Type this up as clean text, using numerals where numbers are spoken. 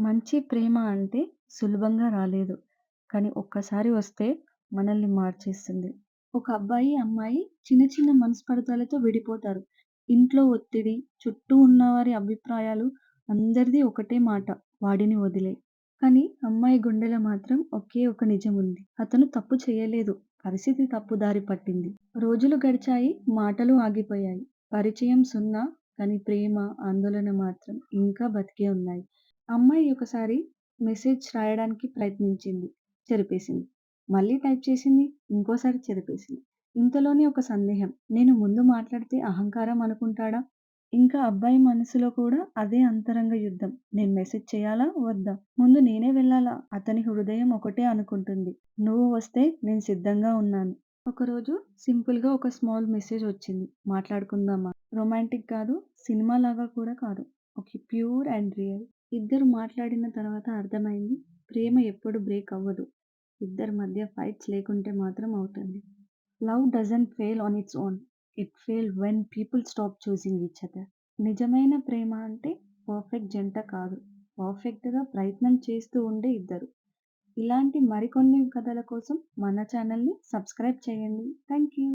మంచి ప్రేమ అంటే సులభంగా రాలేదు. కానీ ఒక్కసారి వస్తే మనల్ని మార్చేస్తుంది. ఒక అబ్బాయి, అమ్మాయి చిన్న చిన్న మనస్పర్ధలతో విడిపోతారు. ఇంట్లో ఒత్తిడి, చుట్టూ ఉన్నవారి అభిప్రాయాలు అందరిది ఒకటే మాట వాడిని వదిలేయి. కానీ అమ్మాయి గుండెలో మాత్రం ఒకే ఒక నిజం ఉంది. అతను తప్పు చేయలేదు. పరిస్థితి తప్పుదారి పట్టింది. రోజులు గడిచాయి, మాటలు ఆగిపోయాయి. పరిచయం సున్నా, కానీ ప్రేమ, ఆందోళన మాత్రం ఇంకా బతికే ఉన్నాయి. అమ్మాయి ఒకసారి మెసేజ్ రాయడానికి ప్రయత్నించింది. చెరిపేసింది. మళ్ళీ టైప్ చేసింది. ఇంకోసారి చెరిపేసింది. ఇంతలోనే ఒక సందేహం. నేను ముందు మాట్లాడితే అహంకారం అనుకుంటాడా? ఇంకా అబ్బాయి మనసులో కూడా అదే అంతరంగ యుద్ధం. నేను మెసేజ్ చేయాలా? వద్దా? ముందు నేనే వెళ్ళాలా? అతని హృదయం ఒకటే అనుకుంటుంది. నువ్వు వస్తే నేను సిద్ధంగా ఉన్నాను. ఒకరోజు సింపుల్‌గా ఒక స్మాల్ మెసేజ్ వచ్చింది. మాట్లాడుకుందామా? రొమాంటిక్ కాదు, సినిమాలాగా కూడా కాదు. ఓకే. Pure and real. ఇద్దరు మాట్లాడిన తర్వాత అర్థమైంది. ప్రేమ ఎప్పుడు బ్రేక్ అవ్వదు. ఇద్దరి మధ్య ఫైట్స్ లేకుంటే మాత్రం అవుతుంది. Love doesn't fail on its own. It fail when people stop choosing each other. నిజమైన ప్రేమ అంటే పర్ఫెక్ట్ జంట కాదు. పర్ఫెక్ట్‌గా ప్రయత్నం చేస్తూ ఉండే ఇద్దరు. ఇలాంటి మరికొన్ని కథల కోసం మన ఛానల్‌ని సబ్స్క్రైబ్ చేయండి. Thank you.